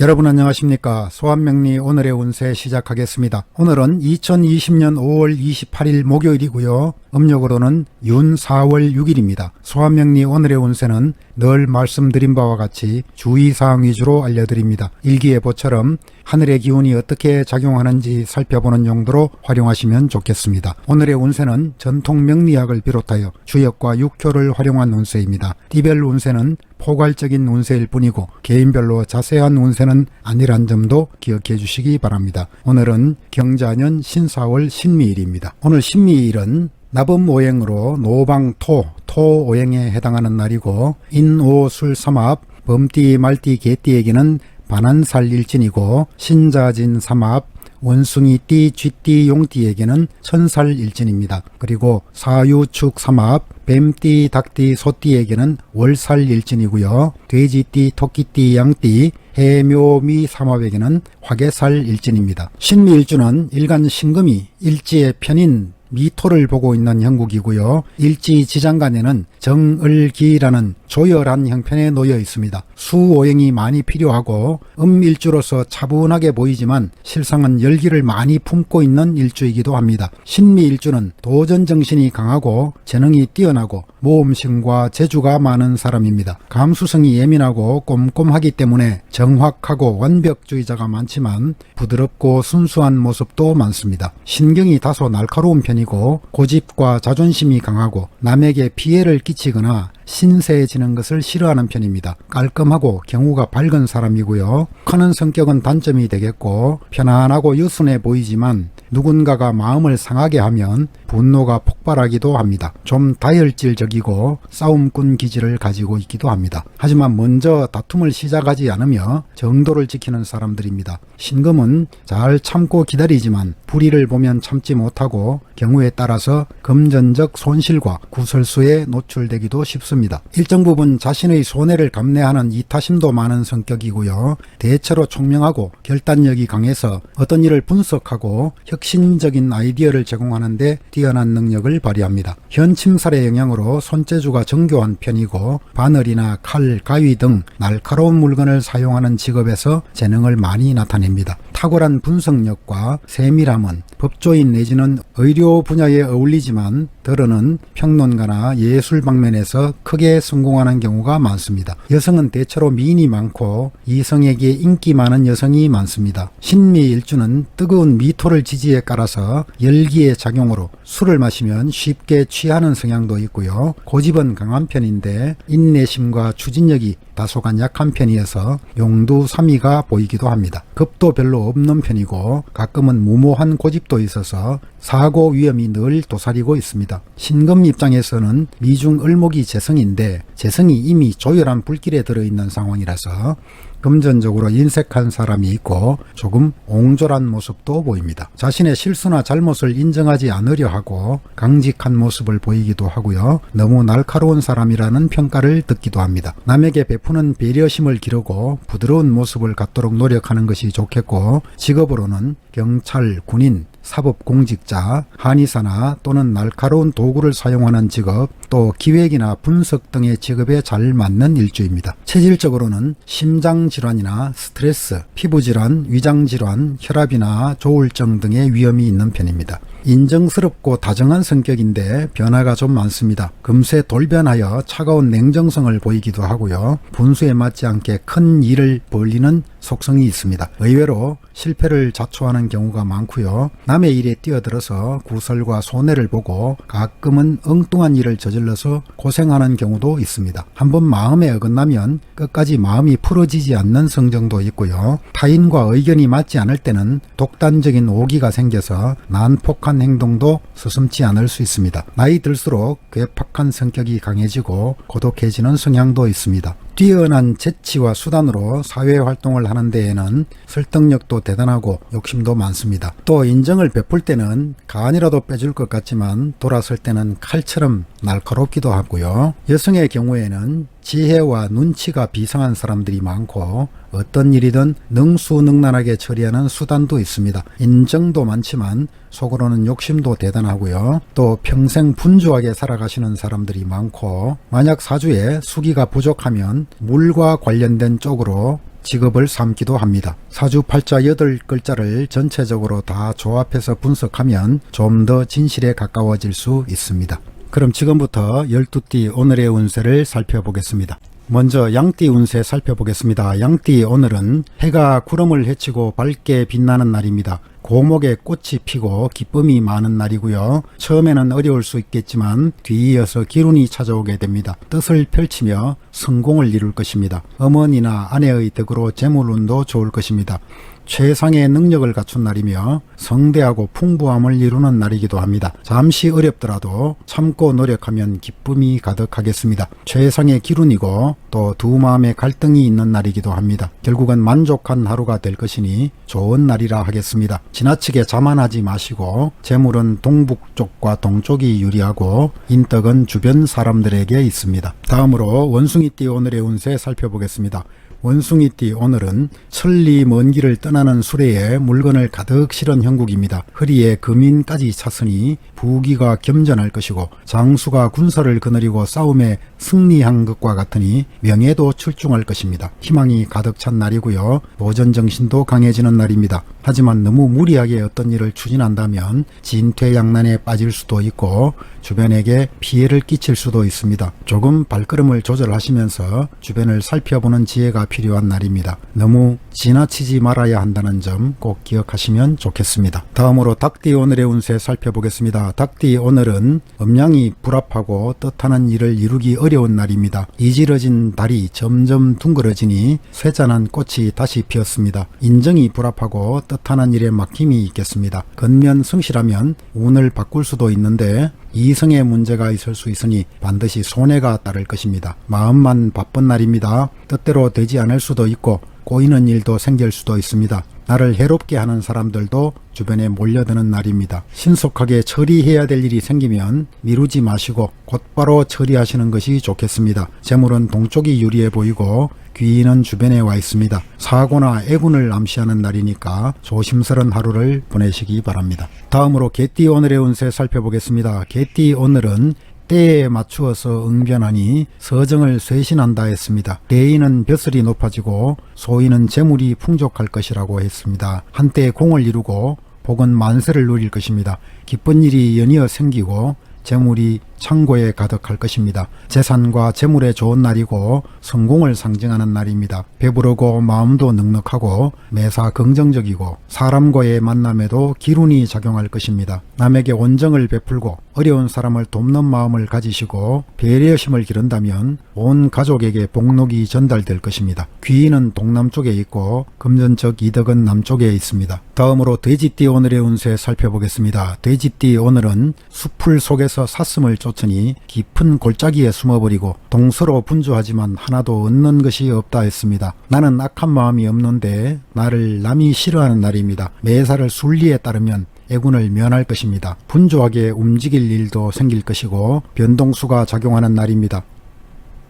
여러분 안녕하십니까. 소환명리 오늘의 운세 시작하겠습니다. 오늘은 2020년 5월 28일 목요일이고요. 음력으로는 윤 4월 6일입니다. 소환명리 오늘의 운세는 늘 말씀드린 바와 같이 주의사항 위주로 알려드립니다. 일기예보처럼 하늘의 기운이 어떻게 작용하는지 살펴보는 용도로 활용하시면 좋겠습니다. 오늘의 운세는 전통 명리학을 비롯하여 주역과 육효를 활용한 운세입니다. 띠별 운세는 포괄적인 운세일 뿐이고 개인별로 자세한 운세는 아니란 점도 기억해 주시기 바랍니다. 오늘은 경자년 신사월 신미일입니다. 오늘 신미일은 나범오행으로 노방토, 토오행에 해당하는 날이고 인오술삼합, 범띠, 말띠, 개띠에게는 반한살 일진이고 신자진 삼합, 원숭이띠, 쥐띠, 용띠에게는 천살 일진입니다. 그리고 사유축 삼합, 뱀띠, 닭띠, 소띠에게는 월살 일진이고요. 돼지띠, 토끼띠, 양띠, 해묘미 삼합에게는 화개살 일진입니다. 신미일주는 일간 신금이 일지의 편인 미토를 보고 있는 형국이고요. 일지 지장간에는 정을기라는 조열한 형편에 놓여 있습니다. 수오행이 많이 필요하고 음일주로서 차분하게 보이지만 실상은 열기를 많이 품고 있는 일주이기도 합니다. 신미일주는 도전정신이 강하고 재능이 뛰어나고 모험심과 재주가 많은 사람입니다. 감수성이 예민하고 꼼꼼하기 때문에 정확하고 완벽주의자가 많지만 부드럽고 순수한 모습도 많습니다. 신경이 다소 날카로운 편이고 고집과 자존심이 강하고 남에게 피해를 끼치거나 신세해지는 것을 싫어하는 편입니다. 깔끔하고 경우가 밝은 사람이고요. 크는 성격은 단점이 되겠고 편안하고 유순해 보이지만 누군가가 마음을 상하게 하면 분노가 폭발하기도 합니다. 좀 다혈질적이고 싸움꾼 기질을 가지고 있기도 합니다. 하지만 먼저 다툼을 시작하지 않으며 정도를 지키는 사람들입니다. 신금은 잘 참고 기다리지만 불의를 보면 참지 못하고 경우에 따라서 금전적 손실과 구설수에 노출되기도 쉽습니다. 일정 부분 자신의 손해를 감내하는 이타심도 많은 성격이고요. 대체로 총명하고 결단력이 강해서 어떤 일을 분석하고 혁신적인 아이디어를 제공하는 데 뛰어난 능력을 발휘합니다. 현침살의 영향으로 손재주가 정교한 편이고 바늘이나 칼, 가위 등 날카로운 물건을 사용하는 직업에서 재능을 많이 나타냅니다. 탁월한 분석력과 세밀함은 법조인 내지는 의료 분야에 어울리지만 덜어는 평론가나 예술 방면에서 크게 성공하는 경우가 많습니다. 여성은 대체로 미인이 많고 이성에게 인기 많은 여성이 많습니다. 신미일주는 뜨거운 미토를 지지에 깔아서 열기의 작용으로 술을 마시면 쉽게 취하는 성향도 있고요. 고집은 강한 편인데 인내심과 추진력이 다소간 약한 편이어서 용두사미가 보이기도 합니다. 겁도 별로 없는 편이고 가끔은 무모한 고집도 있어서 사고 위험이 늘 도사리고 있습니다. 신금 입장에서는 미중 을목이 재성인데 재성이 이미 조열한 불길에 들어있는 상황이라서 금전적으로 인색한 사람이 있고 조금 옹졸한 모습도 보입니다. 자신의 실수나 잘못을 인정하지 않으려 하고 강직한 모습을 보이기도 하고요. 너무 날카로운 사람이라는 평가를 듣기도 합니다. 남에게 베푸는 배려심을 기르고 부드러운 모습을 갖도록 노력하는 것이 좋겠고 직업으로는 경찰, 군인, 사법공직자, 한의사나 또는 날카로운 도구를 사용하는 직업, 또 기획이나 분석 등의 직업에 잘 맞는 일주입니다. 체질적으로는 심장질환이나 스트레스, 피부질환, 위장질환, 혈압이나 조울증 등의 위험이 있는 편입니다. 인정스럽고 다정한 성격인데 변화가 좀 많습니다. 금세 돌변하여 차가운 냉정성을 보이기도 하고요. 분수에 맞지 않게 큰 일을 벌리는 속성이 있습니다. 의외로 실패를 자초하는 경우가 많고요. 남의 일에 뛰어들어서 구설과 손해를 보고 가끔은 엉뚱한 일을 저질러서 고생하는 경우도 있습니다. 한번 마음에 어긋나면 끝까지 마음이 풀어지지 않는 성정도 있고요. 타인과 의견이 맞지 않을 때는 독단적인 오기가 생겨서 난폭한 행동도 서슴지 않을 수 있습니다. 나이 들수록 괴팍한 성격이 강해지고 고독해지는 성향도 있습니다. 뛰어난 재치와 수단으로 사회활동을 하는 데에는 설득력도 대단하고 욕심도 많습니다. 또 인정을 베풀 때는 간이라도 빼줄 것 같지만 돌아설 때는 칼처럼 날카롭기도 하고요. 여성의 경우에는 지혜와 눈치가 비상한 사람들이 많고 어떤 일이든 능수능란하게 처리하는 수단도 있습니다. 인정도 많지만 속으로는 욕심도 대단하고요. 또 평생 분주하게 살아가시는 사람들이 많고 만약 사주에 수기가 부족하면 물과 관련된 쪽으로 직업을 삼기도 합니다. 사주팔자 8글자를 전체적으로 다 조합해서 분석하면 좀 더 진실에 가까워질 수 있습니다. 그럼 지금부터 12띠 오늘의 운세를 살펴보겠습니다. 먼저 양띠 운세 살펴보겠습니다. 양띠 오늘은 해가 구름을 헤치고 밝게 빛나는 날입니다. 고목에 꽃이 피고 기쁨이 많은 날이고요. 처음에는 어려울 수 있겠지만 뒤이어서 기운이 찾아오게 됩니다. 뜻을 펼치며 성공을 이룰 것입니다. 어머니나 아내의 덕으로 재물운도 좋을 것입니다. 최상의 능력을 갖춘 날이며 성대하고 풍부함을 이루는 날이기도 합니다. 잠시 어렵더라도 참고 노력하면 기쁨이 가득하겠습니다. 최상의 기운이고 또 두 마음의 갈등이 있는 날이기도 합니다. 결국은 만족한 하루가 될 것이니 좋은 날이라 하겠습니다. 지나치게 자만하지 마시고 재물은 동북쪽과 동쪽이 유리하고 인덕은 주변 사람들에게 있습니다. 다음으로 원숭이띠 오늘의 운세 살펴보겠습니다. 원숭이띠 오늘은 천리 먼 길을 떠나는 수레에 물건을 가득 실은 형국입니다. 허리에 금인까지 찼으니 부귀가 겸전할 것이고 장수가 군사를 거느리고 싸움에 승리한 것과 같으니 명예도 출중할 것입니다. 희망이 가득 찬 날이고요. 도전정신도 강해지는 날입니다. 하지만 너무 무리하게 어떤 일을 추진한다면 진퇴양난에 빠질 수도 있고 주변에게 피해를 끼칠 수도 있습니다. 조금 발걸음을 조절하시면서 주변을 살펴보는 지혜가 필요한 날입니다. 너무 지나치지 말아야 한다는 점 꼭 기억하시면 좋겠습니다. 다음으로 닭띠 오늘의 운세 살펴보겠습니다. 닭띠 오늘은 음양이 불합하고 뜻하는 일을 이루기 어려운 날입니다. 이지러진 달이 점점 둥그러지니 쇠잔한 꽃이 다시 피었습니다. 인정이 불합하고 뜻하는 일에 막힘이 있겠습니다. 겉면 성실하면 운을 바꿀 수도 있는데 이성의 문제가 있을 수 있으니 반드시 손해가 따를 것입니다. 마음만 바쁜 날입니다. 뜻대로 되지 않을 수도 있고 꼬이는 일도 생길 수도 있습니다. 나를 해롭게 하는 사람들도 주변에 몰려드는 날입니다. 신속하게 처리해야 될 일이 생기면 미루지 마시고 곧바로 처리하시는 것이 좋겠습니다. 재물은 동쪽이 유리해 보이고 귀인은 주변에 와 있습니다. 사고나 애군을 암시하는 날이니까 조심스런 하루를 보내시기 바랍니다. 다음으로 개띠 오늘의 운세 살펴보겠습니다. 개띠 오늘은 때에 맞추어서 응변하니 서정을 쇄신한다 했습니다. 대인은 벼슬이 높아지고 소인은 재물이 풍족할 것이라고 했습니다. 한때 공을 이루고 복은 만세를 누릴 것입니다. 기쁜 일이 연이어 생기고 재물이 창고에 가득할 것입니다. 재산과 재물에 좋은 날이고 성공을 상징하는 날입니다. 배부르고 마음도 넉넉하고 매사 긍정적이고 사람과의 만남에도 기운이 작용할 것입니다. 남에게 온정을 베풀고 어려운 사람을 돕는 마음을 가지시고 배려심을 기른다면 온 가족에게 복록이 전달될 것입니다. 귀인은 동남쪽에 있고 금전적 이득은 남쪽에 있습니다. 다음으로 돼지띠 오늘의 운세 살펴보겠습니다. 돼지띠 오늘은 숲을 속에서 사슴을 쫓으니 깊은 골짜기에 숨어버리고 동서로 분주하지만 하나도 얻는 것이 없다 했습니다. 나는 악한 마음이 없는데 나를 남이 싫어하는 날입니다. 매사를 순리에 따르면 애군을 면할 것입니다. 분주하게 움직일 일도 생길 것이고 변동수가 작용하는 날입니다.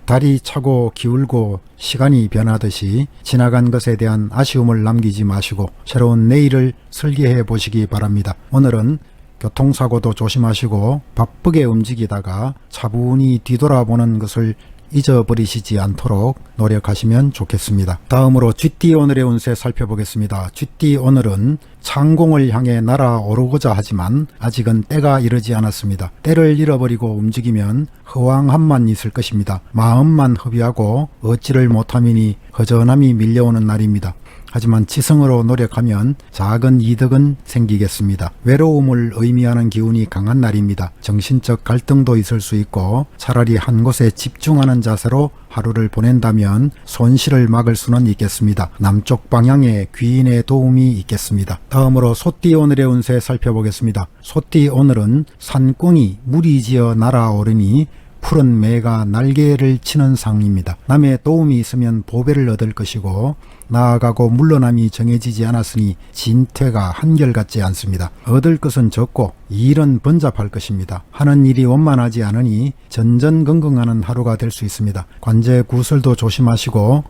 달이 차고 기울고 시간이 변하듯이 지나간 것에 대한 아쉬움을 남기지 마시고 새로운 내일을 설계해 보시기 바랍니다. 오늘은 교통사고도 조심하시고 바쁘게 움직이다가 차분히 뒤돌아보는 것을 잊어버리시지 않도록 노력하시면 좋겠습니다. 다음으로 쥐띠 오늘의 운세 살펴보겠습니다. 쥐띠 오늘은 창공을 향해 날아오르고자 하지만 아직은 때가 이르지 않았습니다. 때를 잃어버리고 움직이면 허황함만 있을 것입니다. 마음만 허비하고 얻지를 못함이니 허전함이 밀려오는 날입니다. 하지만 지성으로 노력하면 작은 이득은 생기겠습니다. 외로움을 의미하는 기운이 강한 날입니다. 정신적 갈등도 있을 수 있고 차라리 한 곳에 집중하는 자세로 하루를 보낸다면 손실을 막을 수는 있겠습니다. 남쪽 방향에 귀인의 도움이 있겠습니다. 다음으로 소띠 오늘의 운세 살펴보겠습니다. 소띠 오늘은 산궁이 무리지어 날아오르니 푸른 매가 날개를 치는 상입니다. 남의 도움이 있으면 보배를 얻을 것이고 나아가고 물러남이 정해지지 않았으니 진퇴가 한결같지 않습니다. 얻을 것은 적고 일은 번잡할 것입니다. 하는 일이 원만하지 않으니 전전긍긍하는 하루가 될 수 있습니다. 관제 구설도 조심하시고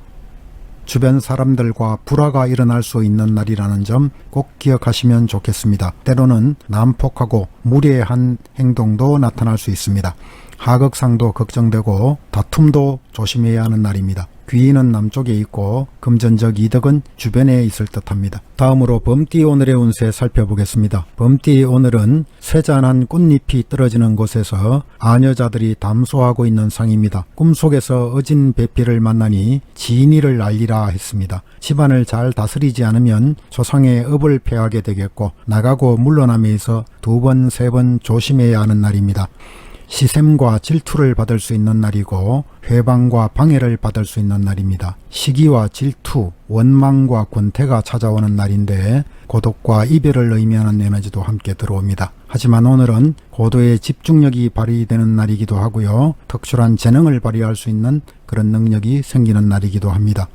주변 사람들과 불화가 일어날 수 있는 날이라는 점 꼭 기억하시면 좋겠습니다. 때로는 난폭하고 무례한 행동도 나타날 수 있습니다. 하극상도 걱정되고 다툼도 조심해야 하는 날입니다. 귀인은 남쪽에 있고 금전적 이득은 주변에 있을 듯합니다. 다음으로 범띠 오늘의 운세 살펴보겠습니다. 범띠 오늘은 쇠잔한 꽃잎이 떨어지는 곳에서 아녀자들이 담소하고 있는 상입니다. 꿈속에서 어진 배필을 만나니 지인이를 알리라 했습니다. 집안을 잘 다스리지 않으면 조상의 업을 패하게 되겠고 나가고 물러남에 있어 2번, 3번 조심해야 하는 날입니다. 시샘과 질투를 받을 수 있는 날이고 회방과 방해를 받을 수 있는 날입니다. 시기와 질투, 원망과 권태가 찾아오는 날인데 고독과 이별을 의미하는 에너지도 함께 들어옵니다. 하지만 오늘은 고도의 집중력이 발휘되는 날이기도 하고요. 특출한 재능을 발휘할 수 있는 그런 능력이 생기는 날이기도 합니다.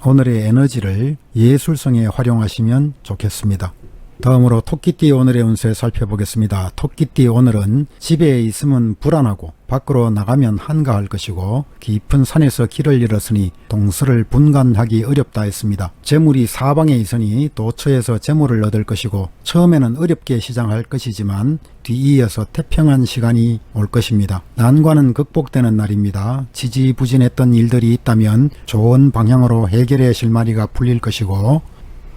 오늘의 에너지를 예술성에 활용하시면 좋겠습니다. 다음으로 토끼띠 오늘의 운세 살펴보겠습니다. 토끼띠 오늘은 집에 있으면 불안하고 밖으로 나가면 한가할 것이고 깊은 산에서 길을 잃었으니 동서를 분간하기 어렵다 했습니다. 재물이 사방에 있으니 도처에서 재물을 얻을 것이고 처음에는 어렵게 시작할 것이지만 뒤이어서 태평한 시간이 올 것입니다. 난관은 극복되는 날입니다. 지지부진했던 일들이 있다면 좋은 방향으로 해결의 실마리가 풀릴 것이고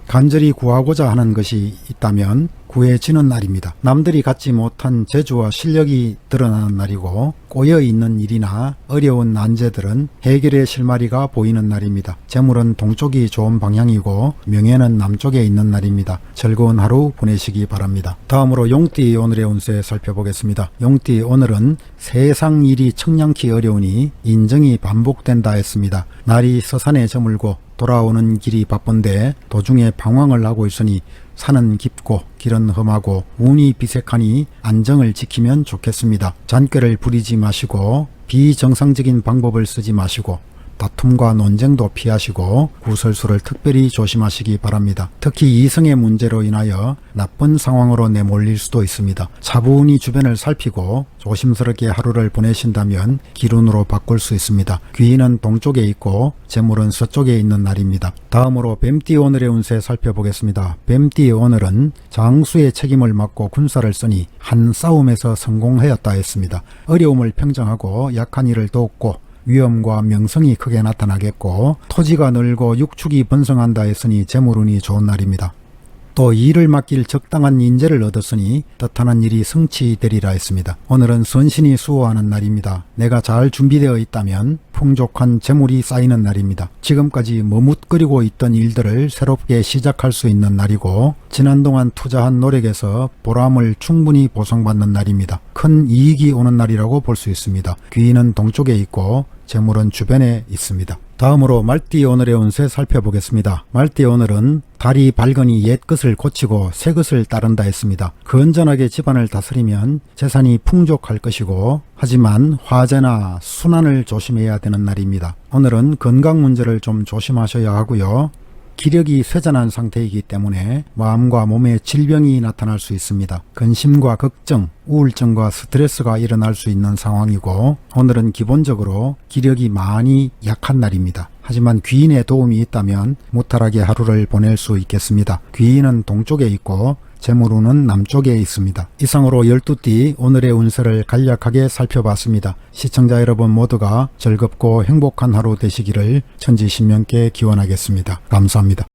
간절히 구하고자 하는 것이 있다면 구해지는 날입니다. 남들이 갖지 못한 재주와 실력이 드러나는 날이고 꼬여있는 일이나 어려운 난제들은 해결의 실마리가 보이는 날입니다. 재물은 동쪽이 좋은 방향이고 명예는 남쪽에 있는 날입니다. 즐거운 하루 보내시기 바랍니다. 다음으로 용띠 오늘의 운세 살펴보겠습니다. 용띠 오늘은 세상 일이 청량히 어려우니 인정이 반복된다 했습니다. 날이 서산에 저물고 돌아오는 길이 바쁜데 도중에 방황을 하고 있으니 산은 깊고 길은 험하고 운이 비색하니 안정을 지키면 좋겠습니다. 잔꾀를 부리지 마시고 비정상적인 방법을 쓰지 마시고 다툼과 논쟁도 피하시고 구설수를 특별히 조심하시기 바랍니다. 특히 이성의 문제로 인하여 나쁜 상황으로 내몰릴 수도 있습니다. 차분히 주변을 살피고 조심스럽게 하루를 보내신다면 기운으로 바꿀 수 있습니다. 귀인은 동쪽에 있고 재물은 서쪽에 있는 날입니다. 다음으로 뱀띠 오늘의 운세 살펴보겠습니다. 뱀띠 오늘은 장수의 책임을 맡고 군사를 쓰니 한 싸움에서 성공하였다 했습니다. 어려움을 평정하고 약한 이를 돕고 위험과 명성이 크게 나타나겠고 토지가 늘고 육축이 번성한다 했으니 재물운이 좋은 날입니다. 또 일을 맡길 적당한 인재를 얻었으니 뜻하는 일이 성취되리라 했습니다. 오늘은 선신이 수호하는 날입니다. 내가 잘 준비되어 있다면 풍족한 재물이 쌓이는 날입니다. 지금까지 머뭇거리고 있던 일들을 새롭게 시작할 수 있는 날이고 지난 동안 투자한 노력에서 보람을 충분히 보상받는 날입니다. 큰 이익이 오는 날이라고 볼 수 있습니다. 귀인은 동쪽에 있고 재물은 주변에 있습니다. 다음으로 말띠 오늘의 운세 살펴보겠습니다. 말띠 오늘은 달이 밝으니 옛 것을 고치고 새 것을 따른다 했습니다. 건전하게 집안을 다스리면 재산이 풍족할 것이고 하지만 화재나 순환을 조심해야 되는 날입니다. 오늘은 건강 문제를 좀 조심하셔야 하고요. 기력이 쇠잔한 상태이기 때문에 마음과 몸에 질병이 나타날 수 있습니다. 근심과 걱정, 우울증과 스트레스가 일어날 수 있는 상황이고 오늘은 기본적으로 기력이 많이 약한 날입니다. 하지만 귀인의 도움이 있다면 무탈하게 하루를 보낼 수 있겠습니다. 귀인은 동쪽에 있고 재물운은 남쪽에 있습니다. 이상으로 12띠 오늘의 운세를 간략하게 살펴봤습니다. 시청자 여러분 모두가 즐겁고 행복한 하루 되시기를 천지신명께 기원하겠습니다. 감사합니다.